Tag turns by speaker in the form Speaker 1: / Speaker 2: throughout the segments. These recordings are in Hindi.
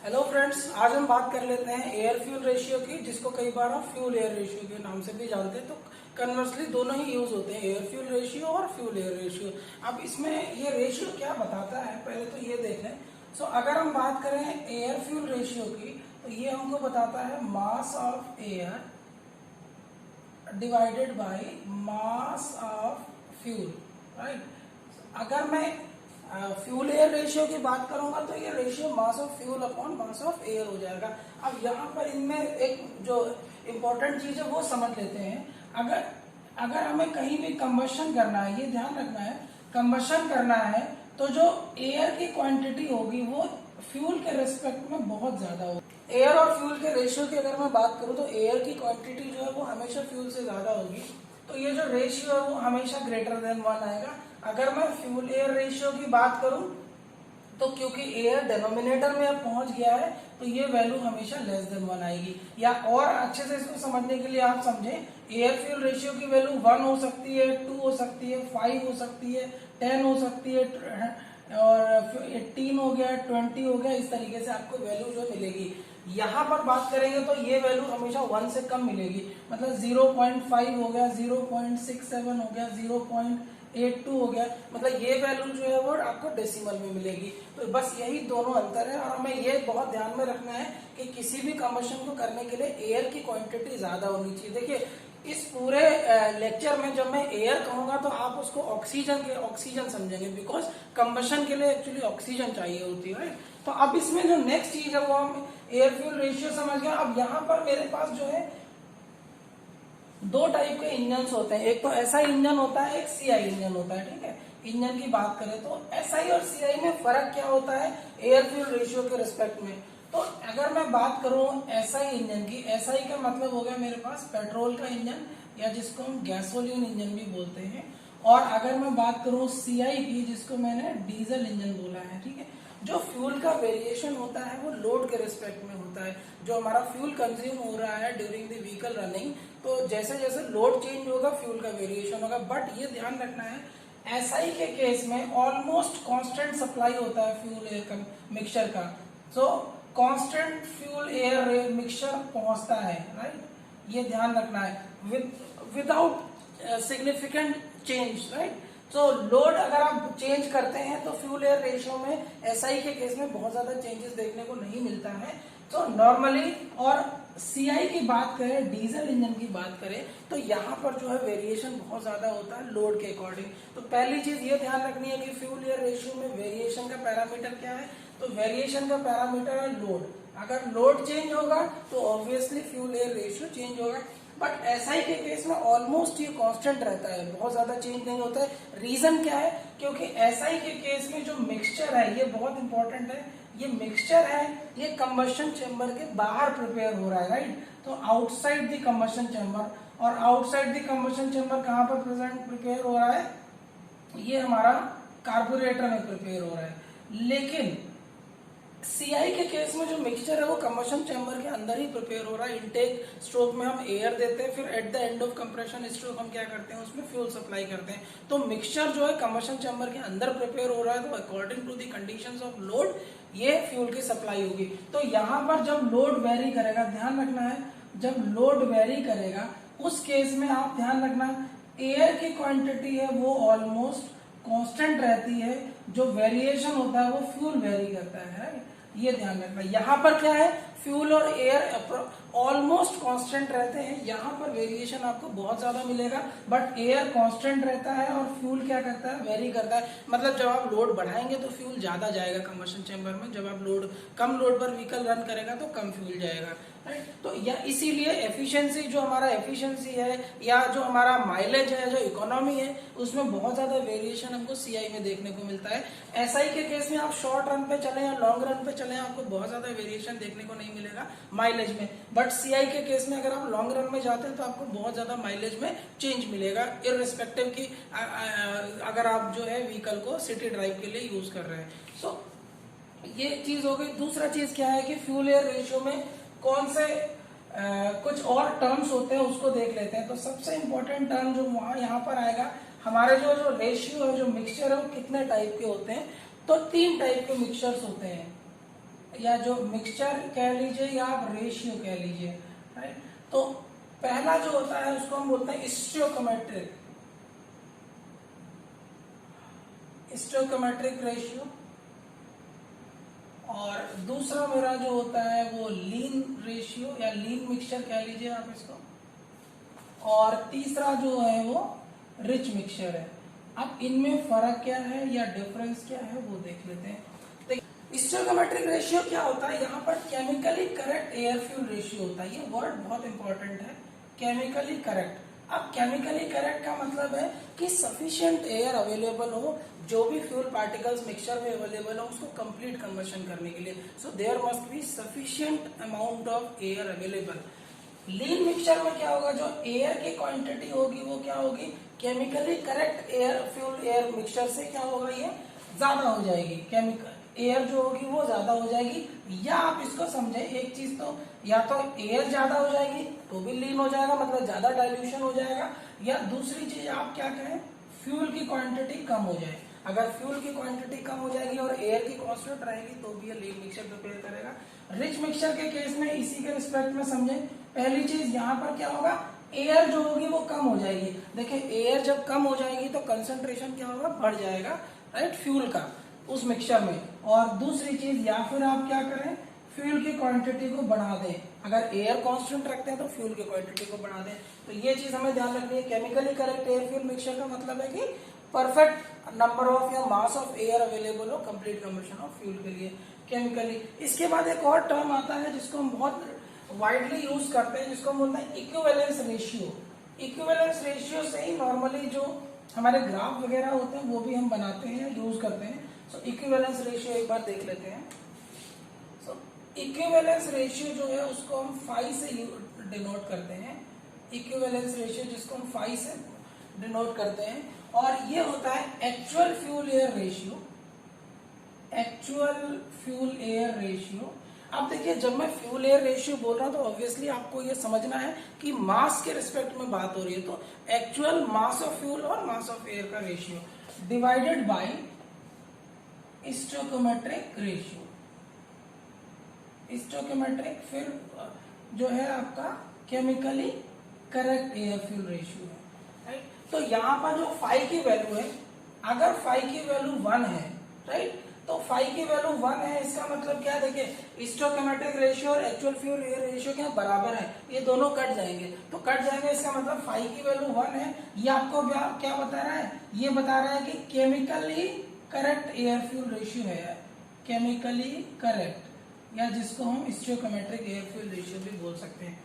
Speaker 1: हेलो फ्रेंड्स, आज हम बात कर लेते हैं एयर फ्यूल रेशियो की, जिसको कई बार हम फ्यूल एयर रेशियो के नाम से भी जानते हैं। तो कन्वर्सली दोनों ही यूज होते हैं, एयर फ्यूल रेशियो और फ्यूल एयर रेशियो। अब इसमें ये रेशियो क्या बताता है, पहले तो ये देख लें। अगर हम बात करें एयर फ्यूल रेशियो की, तो ये हमको बताता है mass of air divided by mass of fuel, right. अगर मैं फ्यूल एयर रेशियो की बात करूंगा तो ये ratio mass of fuel upon mass of air हो जाएगा। अब यहाँ पर इनमें एक जो इम्पोर्टेंट चीज है वो समझ लेते हैं। अगर अगर हमें कहीं भी कंबशन करना है, ये ध्यान रखना है, कंबशन करना है तो जो एयर की क्वांटिटी होगी वो फ्यूल के रेस्पेक्ट में बहुत ज्यादा होगी। एयर और फ्यूल के रेशियो की अगर मैं बात करूं तो एयर की क्वांटिटी जो है वो हमेशा फ्यूल से ज्यादा होगी, तो ये जो रेशियो है वो हमेशा ग्रेटर देन 1 आएगा। अगर मैं फ्यूल एयर रेशियो की बात करूं तो क्योंकि एयर डिनोमिनेटर में अब पहुंच गया है तो ये वैल्यू हमेशा लेस देन 1 आएगी। या और अच्छे से इसको समझने के लिए आप समझें, एयर फ्यूल रेशियो की वैल्यू 1 हो सकती है, 2 हो सकती है, 5 हो सकती है, 10 हो सकती है, और 18 हो गया, 20 हो गया। इस तरीके से आपको वैल्यू जो मिलेगी। यहाँ पर बात करेंगे तो ये वैल्यू हमेशा 1 से कम मिलेगी, मतलब 0.5 हो गया, 0.67 हो गया, 0.82 हो गया, मतलब ये वैल्यू जो है वो आपको डेसिमल में मिलेगी। तो बस यही दोनों अंतर है। और हमें ये बहुत ध्यान में रखना है कि किसी भी कंबशन को करने के लिए एयर की क्वांटिटी ज्यादा होनी चाहिए। देखिए, इस पूरे लेक्चर में जब मैं एयर कहूंगा तो आप उसको ऑक्सीजन समझेंगे, बिकॉज कंबशन के लिए एक्चुअली ऑक्सीजन चाहिए होती है। तो अब इसमें जो नेक्स्ट चीज है वो हम एयर फ्यूल रेशियो समझ गए। अब यहाँ पर मेरे पास जो है दो टाइप के इंजन होते हैं, एक तो एसआई इंजन होता है, एक सीआई इंजन होता है, ठीक है। इंजन की बात करें तो एसआई और सीआई में फर्क क्या होता है एयर फ्यूल रेशियो के रिस्पेक्ट में। तो अगर मैं बात करूं एसआई इंजन की, एसआई का मतलब हो गया मेरे पास पेट्रोल का इंजन, या जिसको हम गैसोलीन इंजन भी बोलते हैं। और अगर मैं बात करूं सीआई की, जिसको मैंने डीजल इंजन बोला है, ठीक है। जो फ्यूल का वेरिएशन होता है वो लोड के रिस्पेक्ट में होता है। जो हमारा फ्यूल कंज्यूम हो रहा है ड्यूरिंग द व्हीकल रनिंग, तो जैसे जैसे लोड चेंज होगा फ्यूल का वेरिएशन होगा। बट ये ध्यान रखना है, एसआई के केस में ऑलमोस्ट कांस्टेंट सप्लाई होता है फ्यूल एयर मिक्सचर का। सो कांस्टेंट फ्यूल एयर मिक्सचर पहुंचता है, राइट। ये ध्यान रखना है विदाउट सिग्निफिकेंट चेंज, राइट। तो लोड अगर आप चेंज करते हैं तो फ्यूल एयर रेशियो में एसआई के केस में बहुत ज्यादा चेंजेस देखने को नहीं मिलता है। तो नॉर्मली, और सीआई की बात करें, डीजल इंजन की बात करें, तो यहाँ पर जो है वेरिएशन बहुत ज्यादा होता है लोड के अकॉर्डिंग। तो पहली चीज ये ध्यान रखनी है कि फ्यूल एयर रेशियो में वेरिएशन का पैरामीटर क्या है, तो वेरिएशन का पैरामीटर है लोड। अगर लोड चेंज होगा तो obviously fuel air ratio change होगा। बट एसआई के केस में ऑलमोस्ट ये कांस्टेंट रहता है, बहुत ज्यादा चेंज नहीं होता है। रीजन क्या है, क्योंकि एसआई के केस में जो मिक्सचर है, ये बहुत इंपॉर्टेंट है, ये मिक्सचर है ये कंबशन चेम्बर के बाहर प्रिपेयर हो रहा है, राइट। तो आउटसाइड द कंबशन चेम्बर, और आउटसाइड द कंबशन चेम्बर कहाँ पर प्रिपेयर हो रहा है, ये हमारा कार्बोरेटर में प्रिपेयर हो रहा है। लेकिन सीआई के केस में जो मिक्सचर है वो कंबशन चैम्बर के अंदर ही प्रिपेयर हो रहा है। इनटेक स्ट्रोक में हम एयर देते हैं, फिर at the end of compression stroke हम क्या करते हैं, उसमें फ्यूल सप्लाई करते हैं। तो मिक्सचर जो है कंबशन चैम्बर के अंदर प्रिपेयर हो रहा है, तो according to the conditions of load ये फ्यूल की सप्लाई होगी। तो यहाँ पर जब लोड वेरी करेगा, ध्यान रखना है, जब लोड वेरी करेगा उस केस में आप ध्यान रखना, एयर की क्वांटिटी है वो ऑलमोस्ट कांस्टेंट रहती है, जो वेरिएशन होता है वो फ्यूल वेरी करता है। ये ध्यान रखना। यहाँ पर क्या है, फ्यूल और एयर ऑलमोस्ट कांस्टेंट रहते हैं, यहाँ पर वेरिएशन आपको बहुत ज्यादा मिलेगा। बट एयर कांस्टेंट रहता है और फ्यूल क्या करता है, वेरी करता है। मतलब जब आप लोड बढ़ाएंगे तो फ्यूल ज्यादा जाएगा कंबशन चैम्बर में, जब आप कम लोड पर व्हीकल रन करेगा तो कम फ्यूल जाएगा, राइट। तो या इसीलिए एफिशिएंसी, जो हमारा एफिशिएंसी है या जो हमारा माइलेज है, जो इकोनॉमी है, उसमें बहुत ज्यादा वेरिएशन हमको सीआई में देखने को मिलता है। एसआई के केस में आप शॉर्ट रन पे चले या लॉन्ग रन पे चले, आपको बहुत ज्यादा वेरिएशन देखने को नहीं मिलेगा माइलेज में। बट सीआई के केस में अगर आप लॉन्ग रन में जाते हैं तो आपको बहुत ज्यादा माइलेज में चेंज मिलेगा, इररिस्पेक्टिव की अगर आप जो है व्हीकल को सिटी ड्राइव के लिए यूज कर रहे हैं। सो ये चीज हो गई। दूसरा चीज क्या है कि फ्यूल एयर रेशियो में कौन से कुछ और टर्म्स होते हैं उसको देख लेते हैं। तो सबसे इंपॉर्टेंट टर्म जो वहां यहाँ पर आएगा, हमारे जो रेशियो है, जो मिक्सचर है, वो कितने टाइप के होते हैं। तो 3 टाइप के मिक्सचर्स होते हैं। या जो मिक्सचर कह लीजिए या आप रेशियो कह लीजिए, राइट। तो पहला जो होता है उसको हम बोलते हैं स्टोइकोमेट्रिक रेशियो, और दूसरा मेरा जो होता है वो लीन रेशियो या लीन मिक्सचर कह लीजिए आप इसको, और तीसरा जो है वो रिच मिक्सचर है। अब इनमें फर्क क्या है या डिफरेंस क्या है वो देख लेते हैं। स्टोइकोमेट्रिक रेशियो क्या होता है, यहाँ पर chemically correct air fuel ratio होता है। ये वर्ड बहुत इंपॉर्टेंट है, केमिकली करेक्ट। अब केमिकली करेक्ट का मतलब है कि सफिशिएंट एयर अवेलेबल हो, जो भी फ्यूल पार्टिकल्स मिक्सचर में अवेलेबल हो उसको कंप्लीट कन्वर्शन करने के लिए। So there must be sufficient amount of air available. Lean mixture में क्या होगा, जो एयर की क्वांटिटी होगी वो क्या होगी, chemically correct air fuel air mixture से क्या होगा, ये ज्यादा हो जाएगी, केमिकल एयर जो होगी वो ज्यादा हो जाएगी। या आप इसको समझे एक चीज, तो या तो एयर ज्यादा हो जाएगी तो भी लीन हो जाएगा, मतलब ज्यादा डाइल्यूशन हो जाएगा, या दूसरी चीज आप क्या कहें, फ्यूल की क्वांटिटी कम हो जाए। अगर फ्यूल की क्वांटिटी कम हो जाएगी और एयर की कांस्टेंट रहेगी तो भी ये लीन मिक्सचर प्रिपेयर करेगा। रिच मिक्सचर के केस में इसी के रिस्पेक्ट में समझे, पहली चीज यहाँ पर क्या होगा, एयर जो होगी वो कम हो जाएगी। देखिए एयर जब कम हो जाएगी तो कंसंट्रेशन क्या होगा, बढ़ जाएगा, राइट, फ्यूल का उस मिक्सचर में। और दूसरी चीज, या फिर आप क्या करें, फ्यूल की क्वांटिटी को बढ़ा दें। अगर एयर कांस्टेंट रखते हैं तो फ्यूल की क्वांटिटी को बढ़ा दें। तो ये चीज हमें ध्यान रखनी है। Chemically correct air fuel mixture का मतलब है कि परफेक्ट नंबर ऑफ या मास ऑफ एयर अवेलेबल हो कंप्लीट कन्वर्शन ऑफ फ्यूल के लिए केमिकली। इसके बाद एक और टर्म आता है जिसको हम बहुत वाइडली यूज करते हैं, जिसको हम बोलते हैं इक्विवेलेंस रेशियो। इक्विवेलेंस रेशियो से ही नॉर्मली जो हमारे ग्राफ वगैरह होते हैं वो भी हम बनाते हैं, यूज करते हैं। सो इक्विवेलेंस रेशियो एक बार देख लेते हैं। सो इक्विवेलेंस रेशियो जो है उसको हम फाई से डिनोट करते हैं। इक्विवेलेंस रेशियो जिसको हम फाई से डिनोट करते हैं, और ये होता है actual fuel air ratio. Actual fuel air ratio. अब देखिए जब मैं फ्यूल एयर रेशियो बोल रहा हूं तो ऑब्वियसली आपको ये समझना है कि मास के रिस्पेक्ट में बात हो रही है। तो एक्चुअल मास ऑफ फ्यूल और मास ऑफ एयर का ratio divided by stoichiometric ratio. Stoichiometric फिर जो है आपका chemically correct air fuel ratio है, राइट। तो यहाँ पर जो फाई की वैल्यू है, अगर फाई की वैल्यू 1 है, राइट, तो फाई की वैल्यू 1 है, इसका मतलब क्या, देखिए स्टोइकोमेट्रिक रेशियो और एक्चुअल फ्यूल एयर रेशियो क्या बराबर है, ये दोनों कट जाएंगे। तो कट जाएंगे इसका मतलब फाई की वैल्यू 1 है। ये आपको क्या बता रहा है, ये बता रहा है कि chemically correct air fuel ratio है, केमिकली करेक्ट, या जिसको हम स्टोइकोमेट्रिक एयर फ्यूल रेशियो भी बोल सकते हैं।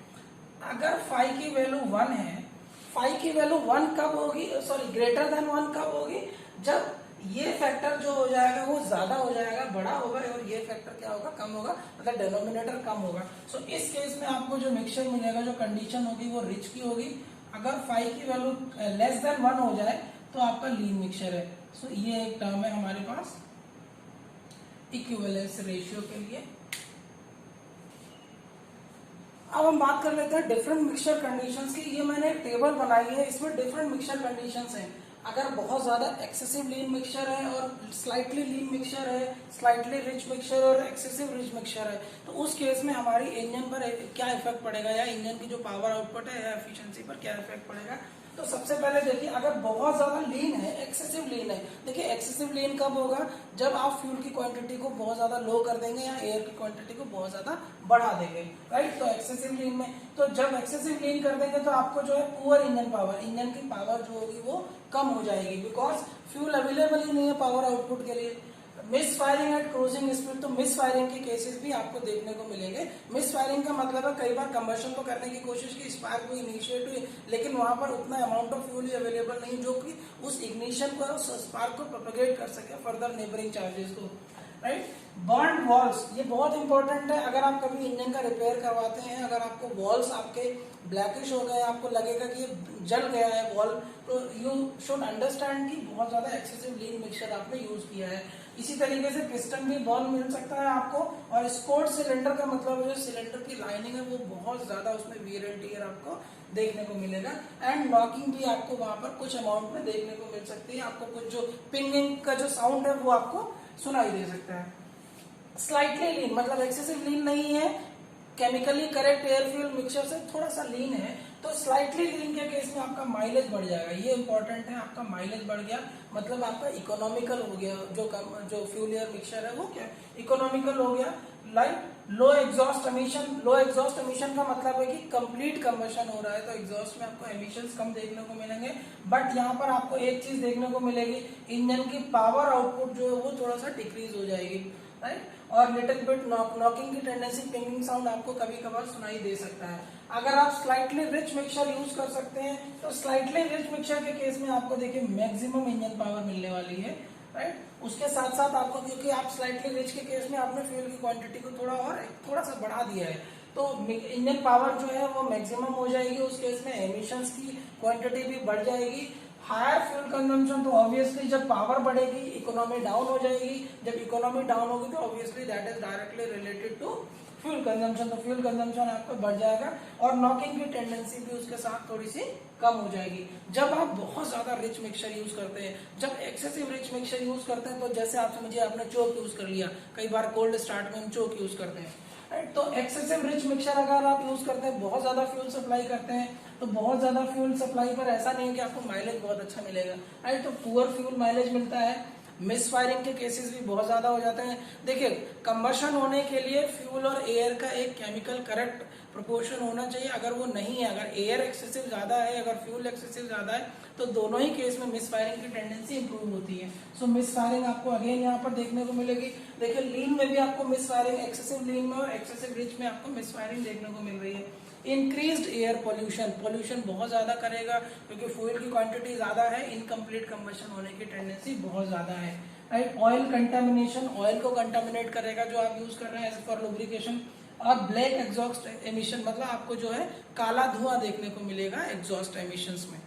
Speaker 1: अगर फाई की वैल्यू 1 है, फाई की वैल्यू 1 कब होगी, सॉरी ग्रेटर देन 1 कब होगी, जब ये फैक्टर जो हो जाएगा वो ज्यादा हो जाएगा, बड़ा होगा, और ये फैक्टर क्या होगा, कम होगा, मतलब डिनोमिनेटर कम होगा। सो इस केस में आपको जो मिक्सचर मिलेगा, जो कंडीशन होगी वो रिच की होगी। अगर फाई की वैल्यू लेस देन 1 हो जाए तो आपका लीन मिक्सचर है। सो ये एक टर्म है हमारे पास इक्विवेलेंस रेशियो के लिए। अब हम बात कर लेते हैं डिफरेंट मिक्सचर कंडीशंस की। ये मैंने एक टेबल बनाई है, इसमें डिफरेंट मिक्सचर कंडीशंस हैं। अगर बहुत ज्यादा एक्सेसिव लीन मिक्सचर है और स्लाइटली लीन मिक्सचर है, स्लाइटली रिच मिक्सचर और एक्सेसिव रिच मिक्सचर है, तो उस केस में हमारी इंजन पर क्या इफेक्ट पड़ेगा, या इंजन की जो पावर आउटपुट है या एफिशिएंसी पर क्या इफेक्ट पड़ेगा। तो सबसे पहले देखिए, अगर बहुत ज्यादा लीन है, एक्सेसिव लीन है, देखिए एक्सेसिव लीन कब होगा, जब आप फ्यूल की क्वांटिटी को बहुत ज्यादा लो कर देंगे या एयर की क्वांटिटी को बहुत ज्यादा बढ़ा देंगे, राइट। तो एक्सेसिव लीन में, तो जब एक्सेसिव लीन कर देंगे तो आपको जो है पुअर इंजन पावर, इंजन की पावर जो होगी वो कम हो जाएगी, बिकॉज फ्यूल अवेलेबल ही नहीं है पावर आउटपुट के लिए। Miss firing at cruising speed, तो मिस फायरिंग के केसेस भी आपको देखने को मिलेंगे। मिस फायरिंग का मतलब है कई बार कंबशन तो करने की कोशिश की, स्पार्क हुई, इनिशिएट हुई, लेकिन वहां पर उतना अमाउंट ऑफ फ्यूल अवेलेबल नहीं जो कि उस इग्निशन को, उस स्पार्क को प्रोपेगेट कर सके फर्दर नेबरिंग चार्जेस को, राइट। बर्न वॉल्स, ये बहुत इंपॉर्टेंट है। अगर आप कभी इंजन का रिपेयर करवाते हैं, अगर आपको वॉल्स आपके ब्लैकिश हो गए, आपको लगेगा कि ये जल गया है वॉल, तो यू शुड अंडरस्टैंड कि बहुत ज्यादा एक्सेसिव लीन मिक्सचर आपने यूज किया है। इसी तरीके से पिस्टन भी बर्न मिल सकता है आपको, और स्कोर्ट सिलेंडर का मतलब जो सिलेंडर की लाइनिंग है वो बहुत ज्यादा उसमें वियर एंड टियर आपको देखने को मिलेगा, एंड नॉकिंग भी आपको वहां पर कुछ अमाउंट में देखने को मिल सकती है। आपको कुछ जो पिंगिंग का जो साउंड है वो आपको सुनाई दे सकता है। स्लाइटली लीन, मतलब एक्सेसिव लीन नहीं है, chemically correct air fuel mixture से थोड़ा सा लीन है, तो स्लाइटली लीन के केस में आपका माइलेज बढ़ जाएगा। ये इंपॉर्टेंट है, आपका माइलेज बढ़ गया मतलब आपका इकोनॉमिकल हो गया, जो फ्यूल एयर मिक्सचर है वो क्या इकोनॉमिकल हो गया। लाइक लो एग्जॉस्ट एमिशन, लो एग्जॉस्ट एमिशन का मतलब है कि कंप्लीट कंबशन हो रहा है, तो एग्जॉस्ट में आपको एमिशंस कम देखने को मिलेंगे। बट यहाँ पर आपको एक चीज देखने को मिलेगी, इंजन की पावर आउटपुट जो है वो थोड़ा सा डिक्रीज हो जाएगी, राइट। और लिटिल बिट नॉकिंग की टेंडेंसी, पिंगिंग साउंड आपको कभी कभार सुनाई दे सकता है। अगर आप स्लाइटली रिच मिक्सचर यूज कर सकते हैं, तो स्लाइटली रिच मिक्सचर के केस में आपको देखिए मैक्सिमम इंजन पावर मिलने वाली है, राइट। उसके साथ साथ आपको, क्योंकि आप स्लाइटली रिच के केस में आपने फ्यूल की क्वांटिटी को थोड़ा सा बढ़ा दिया है, तो इंजन पावर जो है वो मैक्सिमम हो जाएगी। उस केस में एमिशंस की क्वांटिटी भी बढ़ जाएगी। हायर फ्यूल कंजम्पशन, तो ऑब्वियसली जब पावर बढ़ेगी इकोनॉमी डाउन हो जाएगी, जब इकोनॉमी डाउन होगी तो obviously that is directly related to fuel consumption, तो फ्यूल कंजम्पशन आपका बढ़ जाएगा और नॉकिंग की टेंडेंसी भी उसके साथ थोड़ी सी कम हो जाएगी। जब आप बहुत ज्यादा रिच मिक्सचर यूज करते हैं, जब एक्सेसिव रिच मिक्सचर यूज करते हैं, तो जैसे आप समझिए आपने चोक यूज कर लिया, कई बार कोल्ड स्टार्ट में हम चोक यूज करते हैं, राइट। तो एक्सेसिव रिच मिक्सचर अगर आप यूज करते हैं, बहुत ज्यादा फ्यूल सप्लाई करते हैं, तो बहुत ज्यादा फ्यूल सप्लाई पर ऐसा नहीं है कि आपको माइलेज बहुत अच्छा मिलेगा, राइट। तो पुअर फ्यूल माइलेज मिलता है। मिस फायरिंग के केसेस भी बहुत ज्यादा हो जाते हैं। देखिए, कंबशन होने के लिए फ्यूल और एयर का एक केमिकल करेक्ट प्रोपोर्शन होना चाहिए। अगर वो नहीं है, अगर एयर एक्सेसिव ज्यादा है, अगर फ्यूल एक्सेसिव ज्यादा है, तो दोनों ही केस में मिस फायरिंग की टेंडेंसी इंप्रूव होती है। सो मिस फायरिंग आपको अगेन यहाँ पर देखने को मिलेगी। देखिए, लीन में भी आपको मिस फायरिंग, एक्सेसिव लीन में और एक्सेसिव रिच में आपको मिस फायरिंग देखने को मिल रही है। इंक्रीज्ड एयर पोल्यूशन, पोल्यूशन बहुत ज्यादा करेगा क्योंकि फ्यूल की क्वांटिटी ज्यादा है, इनकम्प्लीट कंबशन होने की टेंडेंसी बहुत ज्यादा है, राइट। ऑयल कंटामिनेशन, ऑयल को कंटामिनेट करेगा जो आप यूज कर रहे हैं एज फॉर लुब्रिकेशन। और ब्लैक एग्जॉस्ट एमिशन, मतलब आपको जो है काला धुआं देखने को मिलेगा एग्जॉस्ट एमिशंस में।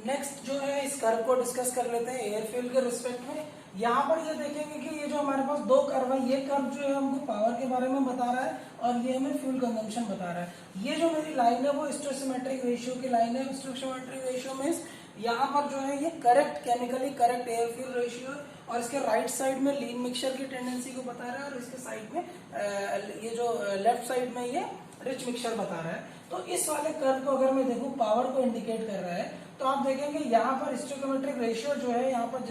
Speaker 1: नेक्स्ट जो है इस कर्व को डिस्कस कर लेते हैं एयर फ्यूल के रिस्पेक्ट में। यहाँ पर ये देखेंगे कि ये जो हमारे पास दो कर्व है, ये कर्व जो है हमको पावर के बारे में बता रहा है और ये हमें फ्यूल कंजम्पशन बता रहा है। ये जो मेरी लाइन है वो स्टोइकोमेट्रिक रेशियो की लाइन है। स्टोइकोमेट्रिक रेशियो में यहाँ पर जो है ये correct, chemically correct air fuel ratio, और इसके राइट साइड में लीन मिक्सचर की टेंडेंसी को बता रहा है और इसके साइड में ये जो लेफ्ट साइड में ये रिच मिक्सचर बता रहा है। तो इस वाले कर्व को अगर मैं देखूं, पावर को इंडिकेट कर रहा है, तो आप देखेंगे यहाँ पर स्टोइकोमेट्रिक रेशियो जो है यहाँ पर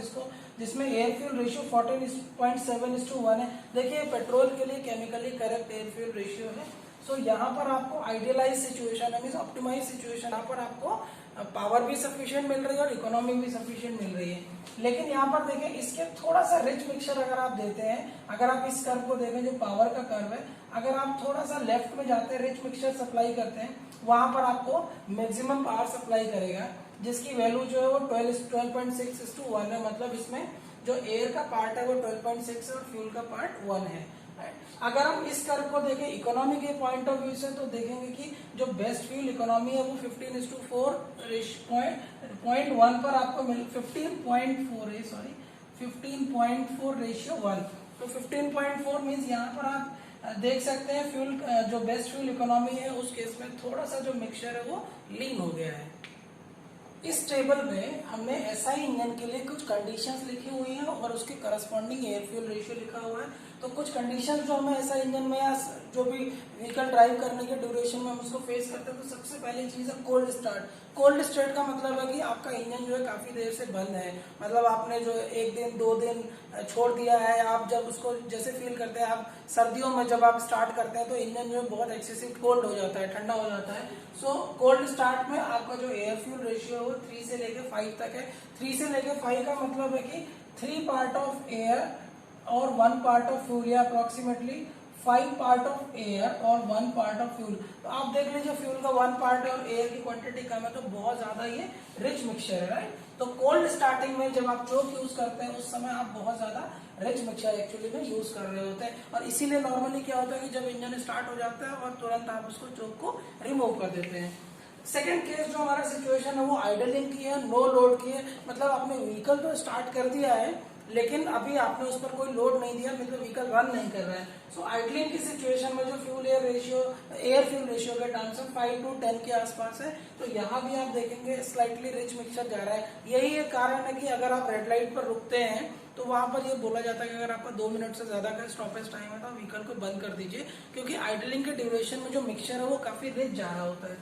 Speaker 1: जिसमें एयर फ्यूल रेशियो 14.7:1 है। देखिए, पेट्रोल के लिए chemically correct air fuel ratio है। सो यहाँ पर आपको आइडियलाइज सिचुएशन है, मीन ऑप्टिमाइज सिचुएशन, यहाँ पर आपको पावर भी सफिशिएंट मिल रही है और इकोनॉमी भी सफिशिएंट मिल रही है। लेकिन यहाँ पर देखें, इसके थोड़ा सा रिच मिक्सचर अगर आप देते हैं, अगर आप इस कर्व को देखें जो पावर का कर्व है, अगर आप थोड़ा सा लेफ्ट में जाते हैं, रिच मिक्सचर सप्लाई करते हैं, वहां पर आपको मैक्सिमम पावर सप्लाई करेगा, जिसकी वैल्यू जो है वो 12.6:1 है। मतलब इसमें जो एयर का पार्ट है वो 12.6 है और फ्यूल का पार्ट 1 है। अगर हम इस कर्व को देखें इकोनॉमी के पॉइंट ऑफ व्यू से, तो देखेंगे कि जो बेस्ट फ्यूल इकोनॉमी है वो 15:4.1 पर आपको 15.4 रेशियो 1। तो 15.4 मीन्स यहाँ पर आप देख सकते हैं फ्यूल जो बेस्ट फ्यूल इकोनॉमी है उस केस में थोड़ा सा जो मिक्सचर है वो लीन हो गया है। इस टेबल में हमने एसआई इंजन के लिए कुछ कंडीशंस लिखी हुई हैं और उसके करस्पॉन्डिंग एयर फ्यूल रेशियो लिखा हुआ है। तो कुछ कंडीशन जो हमें एसआई इंजन में या जो भी व्हीकल ड्राइव करने के ड्यूरेशन में हम उसको फेस करते हैं, तो सबसे पहली चीज है कोल्ड स्टार्ट। कोल्ड स्टार्ट का मतलब है कि आपका इंजन जो है काफी देर से बंद है, मतलब आपने जो 1 दिन 2 दिन छोड़ दिया है। आप जब उसको जैसे फील करते हैं, आप सर्दियों में जब आप स्टार्ट करते हैं तो इंजन जो है बहुत एक्सेसिव कोल्ड हो जाता है, ठंडा हो जाता है। सो कोल्ड स्टार्ट में आपका जो एयर फ्यूल रेशियो है वो 3 से लेकर 5 तक है। 3 से लेकर 5 का मतलब है कि 3 पार्ट ऑफ एयर और 1 पार्ट ऑफ फ्यूल, या अप्रोक्सीमेटली 5 पार्ट ऑफ एयर और 1 पार्ट ऑफ फ्यूल। तो आप देख लीजिए फ्यूल का 1 पार्ट और एयर की क्वांटिटी कम है, तो बहुत ज्यादा ये रिच मिक्सचर है, राइट। तो कोल्ड स्टार्टिंग में जब आप चोक यूज करते हैं उस समय आप बहुत ज्यादा रिच मिक्सचर एक्चुअली में यूज कर रहे होते हैं, और इसीलिए नॉर्मली क्या होता है कि जब इंजन स्टार्ट हो जाता है और तुरंत आप उसको चोक को रिमूव कर देते हैं। सेकेंड केस जो हमारा सिचुएशन है वो आइडलिंग की है, नो लोड की है, मतलब आपने व्हीकल तो स्टार्ट कर दिया है लेकिन अभी आपने उस पर कोई लोड नहीं दिया, मतलब व्हीकल रन नहीं कर रहा है। सो आइडलिंग की सिचुएशन में जो fuel air ratio, air fuel ratio के टर्म्स में 5 to 10 के आसपास है। तो यहाँ भी आप देखेंगे स्लाइटली रिच मिक्सचर जा रहा है। यही एक कारण है कि अगर आप रेड लाइट पर रुकते हैं तो वहां पर ये बोला जाता है कि अगर आपका 2 मिनट से ज्यादा का स्टॉपेज टाइम है तो व्हीकल को बंद कर दीजिए, क्योंकि आइडलिंग के ड्यूरेशन में जो मिक्सचर है वो काफी रिच जा रहा होता है।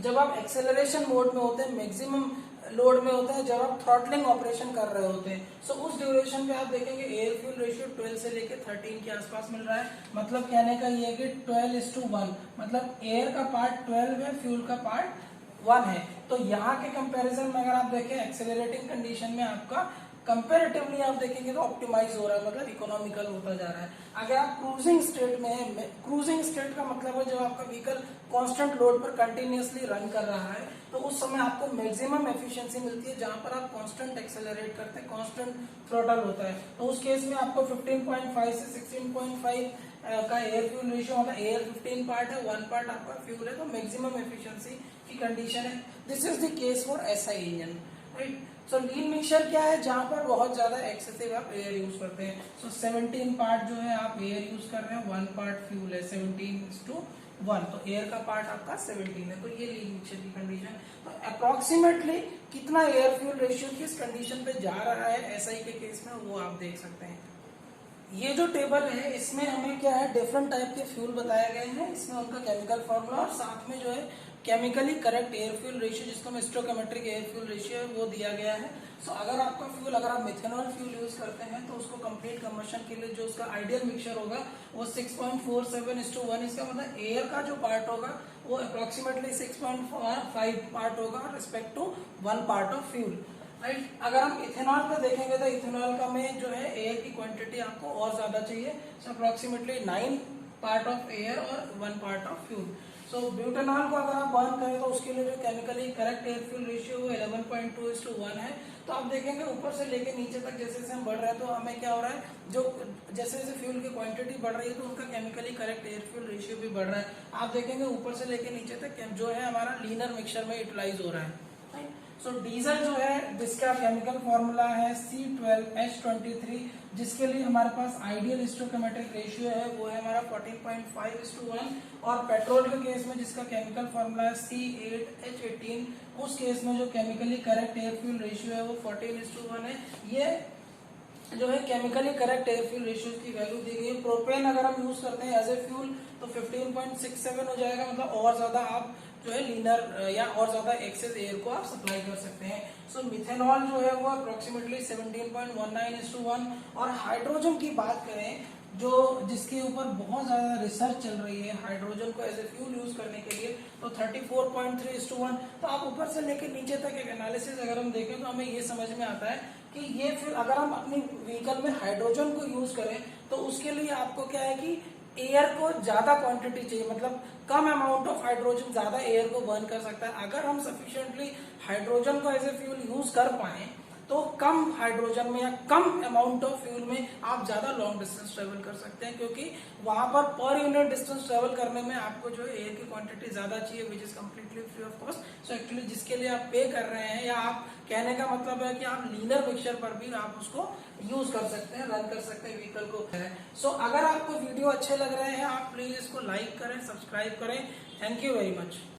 Speaker 1: जब आप एक्सेलरेशन मोड में होते हैं, मैक्सिमम लोड में होते हैं, जब आप थ्रॉटलिंग ऑपरेशन कर रहे होते हैं, सो उस ड्यूरेशन पे आप देखेंगे एयर फ्यूल रेशियो 12 से लेके 13 के आसपास मिल रहा है। मतलब कहने का ये है कि 12:1, मतलब एयर का पार्ट 12 है, फ्यूल का पार्ट 1 है। तो यहाँ के कंपैरिजन में अगर आप देखें एक्सेलरेटिंग कंडीशन में आपका कंपेरेटिवली आप देखेंगे तो ऑप्टिमाइज हो रहा है, मतलब इकोनॉमिकल होता जा रहा है। अगर आप क्रूजिंग स्टेट में है, क्रूजिंग स्टेट का मतलब है जब आपका व्हीकल कांस्टेंट लोड पर कंटिन्यूअसली रन कर रहा है, तो उस समय आपको मैक्सिमम एफिशिएंसी मिलती है, जहां पर आप कांस्टेंट एक्सेलरेट करते हैं, कांस्टेंट थ्रोटल होता है। तो उस केस में आपको 15.5 से 16.5 का एयर फ्यूल रेशियो, मतलब एयर 15 पार्ट है, 1 पार्ट आपका फ्यूल है, तो मैक्सिमम एफिशिएंसी की कंडीशन है। This is the case for SI engine, right. So lean mixture क्या है, जहां पर बहुत ज्यादा एक्सेसिव आप एयर यूज करते हैं। सो 17 पार्ट जो है आप एयर यूज कर रहे हैं, 1 पार्ट फ्यूल है, 17:1, तो एयर का पार्ट आपका 17 है। तो ये लीन मिक्सचर की कंडीशन। तो अप्रोक्सीमेटली कितना एयर फ्यूल रेशियो किस कंडीशन पे जा रहा है एसआई के केस में, वो आप देख सकते हैं। ये जो टेबल है इसमें हमें क्या है, डिफरेंट टाइप के फ्यूल बताए गए हैं, इसमें उनका केमिकल फॉर्मूला और साथ में जो है chemically correct air fuel ratio, जिसको हम स्टोइकोमेट्रिक एयर फ्यूल रेशियो है, वो दिया गया है। सो अगर आपका फ्यूल, अगर आप मिथेनॉल फ्यूल यूज करते हैं तो उसको कंप्लीट कंबशन के लिए जो उसका आइडियल मिक्सचर होगा वो 6.47:1, इसका मतलब एयर का जो पार्ट होगा वो अप्रोक्सीमेटली 6.5 पार्ट होगा respect to 1 part of fuel, right. अगर हम इथेनॉल का देखेंगे तो इथेनॉल का में जो है एयर की क्वांटिटी आपको और ज्यादा चाहिए, सो अप्रोक्सीमेटली 9 पार्ट ऑफ एयर और 1 part of fuel. So butanol को अगर आप बर्न करें तो उसके लिए जो chemically correct air fuel ratio वो 11.2:1 है। तो आप देखेंगे ऊपर से लेके नीचे तक जैसे जैसे हम बढ़ रहे हैं तो हमें क्या हो रहा है, जो जैसे जैसे फ्यूल की क्वांटिटी बढ़ रही है तो उनका chemically correct air fuel ratio भी बढ़ रहा है। आप देखेंगे ऊपर से लेके नीचे तक जो है हमारा लीनर मिक्सचर में यूटिलाइज हो रहा है। सो डीजल जो है जिसका केमिकल फॉर्मूला है C12H23, जिसके लिए हमारे पास आइडियल स्टोइकोमेट्रिक रेशियो है वो है हमारा 14.5:1, और पेट्रोल के केस में जिसका केमिकल फॉर्मूला है C8H18, उस केस में जो chemically correct air fuel ratio है वो 14:1 है। ये जो है chemically correct air fuel ratio की वैल्यू दी गई है। प्रोपेन अगर हम यूज करते हैं एज ए फ्यूल तो 15.67 हो जाएगा, मतलब और ज्यादा आप जो है लीनर या और ज्यादा एक्सेस एयर को आप सप्लाई कर सकते हैं। सो मिथेनॉल जो है वो अप्रोक्सीमेटली 17.19:1, और हाइड्रोजन की बात करें जो जिसके ऊपर बहुत ज्यादा रिसर्च चल रही है हाइड्रोजन को एज ए फ्यूल यूज करने के लिए, तो 34.3:1। तो आप ऊपर से लेकर नीचे तक एक एनालिसिस अगर हम देखें तो हमें ये समझ में आता है कि ये फिर अगर हम अपनी व्हीकल में हाइड्रोजन को यूज करें तो उसके लिए आपको क्या है कि एयर को ज्यादा क्वांटिटी चाहिए, मतलब कम अमाउंट ऑफ हाइड्रोजन ज्यादा एयर को बर्न कर सकता है। अगर हम सफिशिएंटली हाइड्रोजन को एज ए फ्यूल यूज कर पाए तो कम हाइड्रोजन में या कम अमाउंट ऑफ फ्यूल में आप ज्यादा लॉन्ग डिस्टेंस ट्रेवल कर सकते हैं, क्योंकि वहां पर यूनिट डिस्टेंस ट्रेवल करने में आपको जो है एयर की क्वांटिटी ज्यादा चाहिए, which is completely free of cost. So actually जिसके लिए आप पे कर रहे हैं, या आप कहने का मतलब है कि आप लीनर मिक्सचर पर भी आप उसको यूज कर सकते हैं, रन कर सकते हैं व्हीकल को। सो अगर आपको वीडियो अच्छे लग रहे हैं आप प्लीज इसको लाइक करें, सब्सक्राइब करें। Thank you very much.